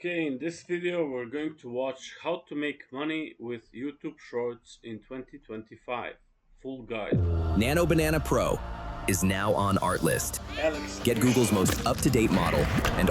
Okay, in this video we're going to watch how to make money with YouTube Shorts in 2025. Full guide. Nano Banana Pro is now on Artlist. Alex, Get Google's most up-to-date model and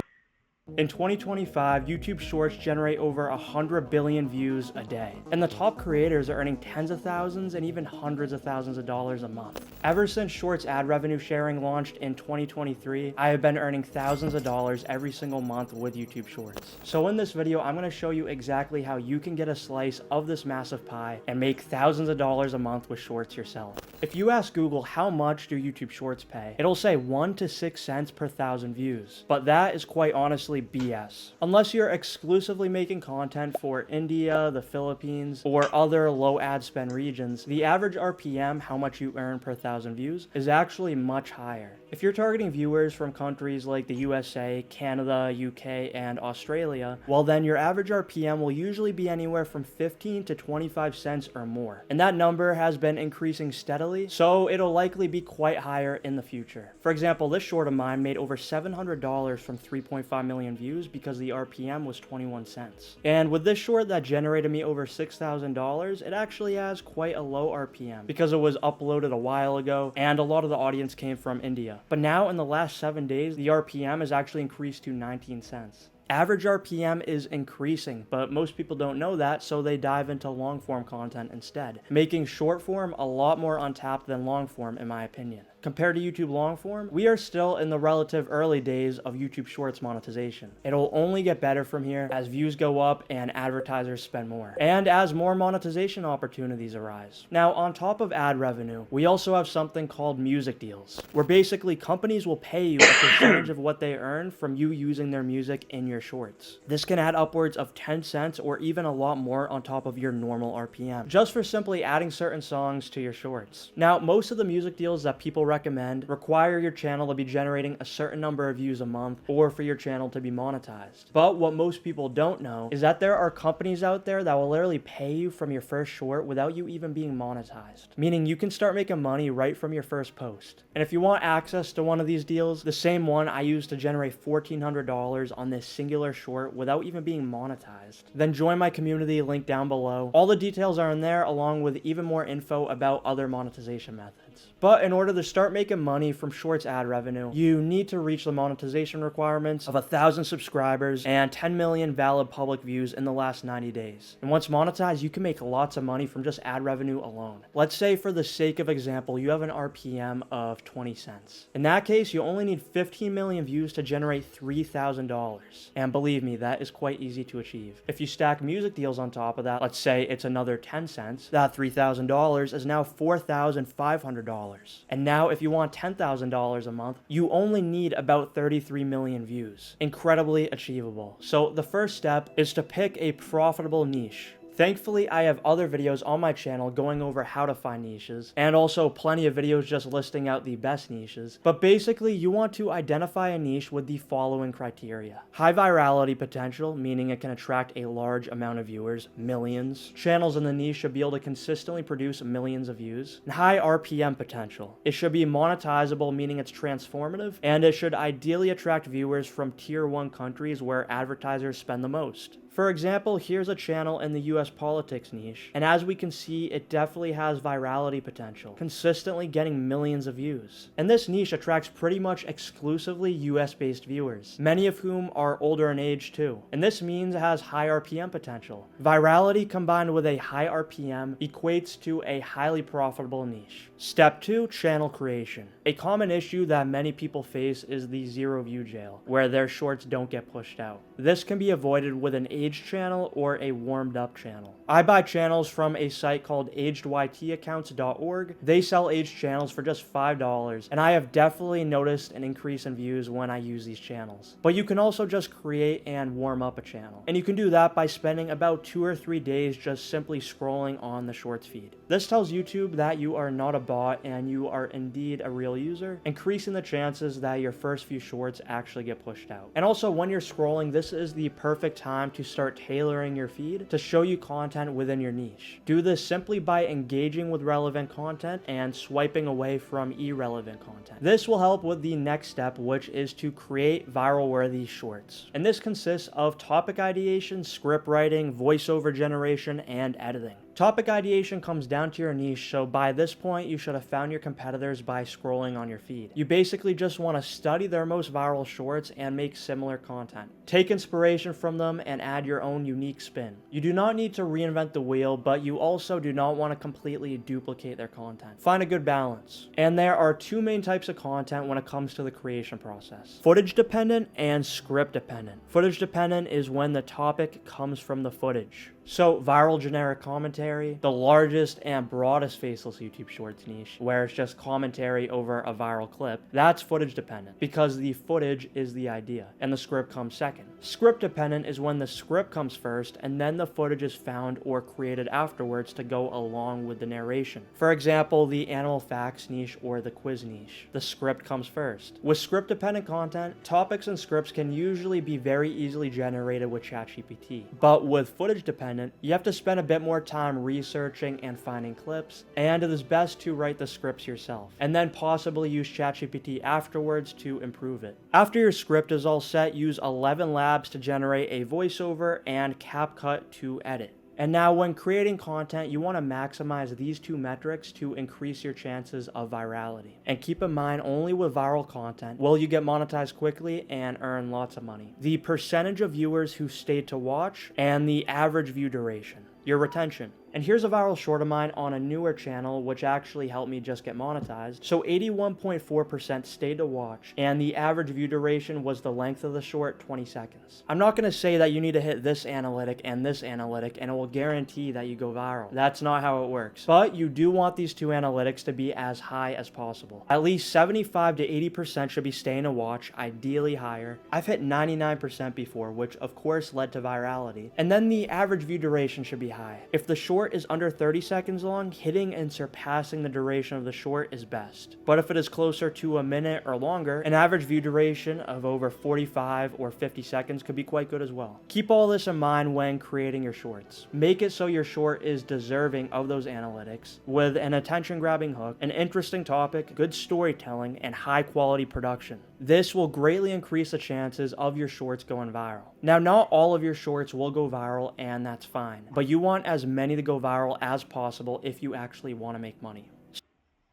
In 2025, YouTube Shorts generate over 100 billion views a day, and the top creators are earning tens of thousands and even hundreds of thousands of dollars a month. Ever since Shorts ad revenue sharing launched in 2023, I have been earning thousands of dollars every single month with YouTube Shorts. So in this video, I'm going to show you exactly how you can get a slice of this massive pie and make thousands of dollars a month with Shorts yourself. If you ask Google how much do YouTube Shorts pay, it'll say 1 to 6 cents per thousand views, but that is quite honestly BS. Unless you're exclusively making content for India, the Philippines, or other low ad spend regions, the average RPM, how much you earn per thousand views, is actually much higher. If you're targeting viewers from countries like the USA, Canada, UK, and Australia, well then your average RPM will usually be anywhere from 15 to 25 cents or more. And that number has been increasing steadily, so it'll likely be quite higher in the future. For example, this short of mine made over $700 from 3.5 million views because the RPM was 21 cents. And with this short that generated me over $6,000, it actually has quite a low RPM because it was uploaded a while ago and a lot of the audience came from India. But now in the last 7 days, the RPM has actually increased to 19 cents. Average RPM is increasing, but most people don't know that, so they dive into long form content instead, making short form a lot more untapped than long form in my opinion. Compared to YouTube long form, we are still in the relative early days of YouTube Shorts monetization. It'll only get better from here as views go up and advertisers spend more, and as more monetization opportunities arise. Now, on top of ad revenue, we also have something called music deals, where basically companies will pay you a percentage of what they earn from you using their music in your shorts. This can add upwards of 10 cents or even a lot more on top of your normal RPM, just for simply adding certain songs to your shorts. Now, most of the music deals that people recommend require your channel to be generating a certain number of views a month or for your channel to be monetized. But what most people don't know is that there are companies out there that will literally pay you from your first short without you even being monetized, meaning you can start making money right from your first post. And if you want access to one of these deals, the same one I used to generate $1,400 on this singular short without even being monetized, then join my community link down below. All the details are in there along with even more info about other monetization methods. But in order to start making money from Shorts ad revenue, you need to reach the monetization requirements of 1,000 subscribers and 10 million valid public views in the last 90 days. And once monetized, you can make lots of money from just ad revenue alone. Let's say for the sake of example, you have an RPM of 20 cents. In that case, you only need 15 million views to generate $3,000. And believe me, that is quite easy to achieve. If you stack music deals on top of that, let's say it's another 10 cents, that $3,000 is now $4,500. And now if you want $10,000 a month, you only need about 33 million views. Incredibly achievable. So the first step is to pick a profitable niche. Thankfully, I have other videos on my channel going over how to find niches, and also plenty of videos just listing out the best niches. But basically, you want to identify a niche with the following criteria. High virality potential, meaning it can attract a large amount of viewers, millions. Channels in the niche should be able to consistently produce millions of views. And high RPM potential. It should be monetizable, meaning it's transformative, and it should ideally attract viewers from tier 1 countries where advertisers spend the most. For example, here's a channel in the US politics niche, and as we can see, it definitely has virality potential, consistently getting millions of views. And this niche attracts pretty much exclusively US-based viewers, many of whom are older in age too. And this means it has high RPM potential. Virality combined with a high RPM equates to a highly profitable niche. Step 2, channel creation. A common issue that many people face is the zero view jail, where their shorts don't get pushed out. This can be avoided with an aged channel or a warmed up channel. I buy channels from a site called agedytaccounts.org. They sell aged channels for just $5, and I have definitely noticed an increase in views when I use these channels. But you can also just create and warm up a channel. And you can do that by spending about 2 or 3 days just simply scrolling on the shorts feed. This tells YouTube that you are not a bot and you are indeed a real user, increasing the chances that your first few shorts actually get pushed out. And also when you're scrolling, this is the perfect time to start tailoring your feed to show you content within your niche. Do this simply by engaging with relevant content and swiping away from irrelevant content. This will help with the next step, which is to create viral-worthy shorts. And this consists of topic ideation, script writing, voiceover generation, and editing. Topic ideation comes down to your niche, so by this point you should have found your competitors by scrolling on your feed. You basically just want to study their most viral shorts and make similar content. Take inspiration from them and add your own unique spin. You do not need to reinvent the wheel, but you also do not want to completely duplicate their content. Find a good balance. And there are two main types of content when it comes to the creation process: footage dependent and script dependent. Footage dependent is when the topic comes from the footage. So viral generic commentary, the largest and broadest faceless YouTube Shorts niche, where it's just commentary over a viral clip, that's footage dependent because the footage is the idea and the script comes second. Script dependent is when the script comes first and then the footage is found or created afterwards to go along with the narration. For example, the animal facts niche or the quiz niche. The script comes first. With script dependent content, topics and scripts can usually be very easily generated with ChatGPT. But with footage dependent, you have to spend a bit more time researching and finding clips, and it is best to write the scripts yourself, and then possibly use ChatGPT afterwards to improve it. After your script is all set, use 11 Labs to generate a voiceover and CapCut to edit. And now when creating content, you want to maximize these two metrics to increase your chances of virality. And keep in mind, only with viral content will you get monetized quickly and earn lots of money. The percentage of viewers who stayed to watch and the average view duration. Your retention. And here's a viral short of mine on a newer channel, which actually helped me just get monetized. So 81.4% stayed to watch, and the average view duration was the length of the short, 20 seconds. I'm not going to say that you need to hit this analytic and it will guarantee that you go viral. That's not how it works. But you do want these two analytics to be as high as possible. At least 75 to 80% should be staying to watch, ideally higher. I've hit 99% before, which of course led to virality. And then the average view duration should be high. If the short is under 30 seconds long, hitting and surpassing the duration of the short is best. But if it is closer to a minute or longer, an average view duration of over 45 or 50 seconds could be quite good as well. Keep all this in mind when creating your shorts. Make it so your short is deserving of those analytics with an attention-grabbing hook, an interesting topic, good storytelling, and high-quality production. This will greatly increase the chances of your shorts going viral. Now, not all of your shorts will go viral, and that's fine, but you want as many to go viral as possible if you actually want to make money.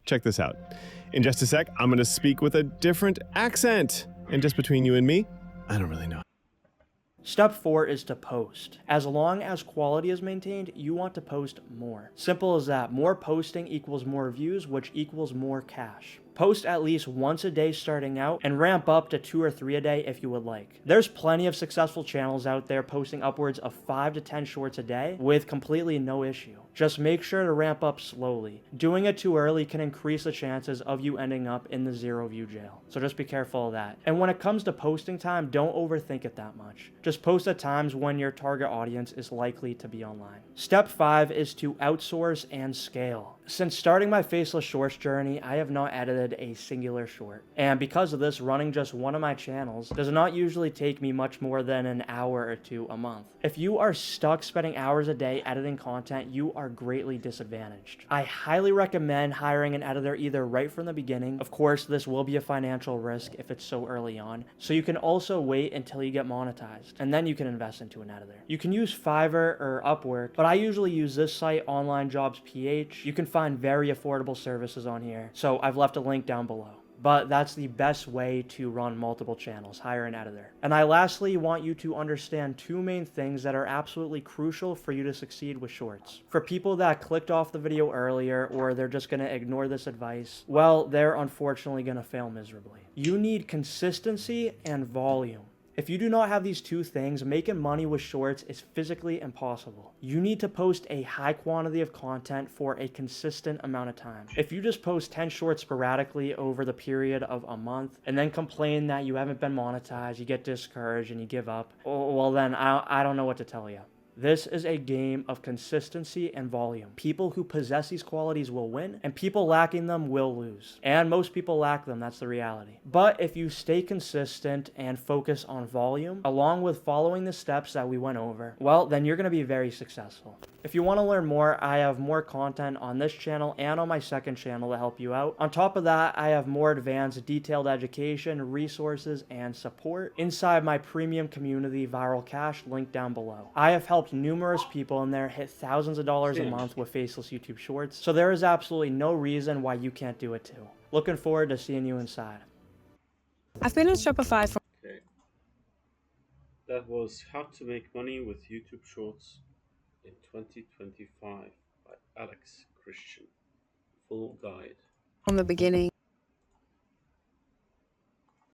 Check this out. In just a sec, I'm going to speak with a different accent. And just between you and me, I don't really know. Step 4 is to post. As long as quality is maintained, you want to post more. Simple as that. More posting equals more views, which equals more cash. Post at least once a day starting out and ramp up to 2 or 3 a day if you would like. There's plenty of successful channels out there posting upwards of 5 to 10 shorts a day with completely no issue. Just make sure to ramp up slowly. Doing it too early can increase the chances of you ending up in the 0 view jail. So just be careful of that. And when it comes to posting time, don't overthink it that much. Just post at times when your target audience is likely to be online. Step 5 is to outsource and scale. Since starting my faceless shorts journey, I have not edited a singular short. And because of this, running just one of my channels does not usually take me much more than an hour or 2 a month. If you are stuck spending hours a day editing content, you are greatly disadvantaged. I highly recommend hiring an editor either right from the beginning. Of course, this will be a financial risk if it's so early on. So you can also wait until you get monetized, and then you can invest into an editor. You can use Fiverr or Upwork, but I usually use this site, Online Jobs PH. You can find very affordable services on here, so I've left a link down below. But that's the best way to run multiple channels, hire an editor. And I lastly want you to understand 2 main things that are absolutely crucial for you to succeed with shorts. For people that clicked off the video earlier or they're just gonna ignore this advice, well, they're unfortunately gonna fail miserably. You need consistency and volume. If you do not have these 2 things, making money with shorts is physically impossible. You need to post a high quantity of content for a consistent amount of time. If you just post 10 shorts sporadically over the period of a month and then complain that you haven't been monetized, you get discouraged and you give up, well then I don't know what to tell you. This is a game of consistency and volume. People who possess these qualities will win, and people lacking them will lose. And most people lack them, that's the reality. But if you stay consistent and focus on volume, along with following the steps that we went over, well, then you're going to be very successful. If you want to learn more, I have more content on this channel and on my second channel to help you out. On top of that, I have more advanced, detailed education, resources, and support inside my premium community, Viral Cash, linked down below. I have helped numerous people in there hit thousands of dollars a month with faceless YouTube shorts, so there is absolutely no reason why you can't do it too. Looking forward to seeing you inside. I've been on Shopify for Okay. That was How to Make Money with YouTube Shorts in 2025 by Alex Christian. Full guide. from the beginning.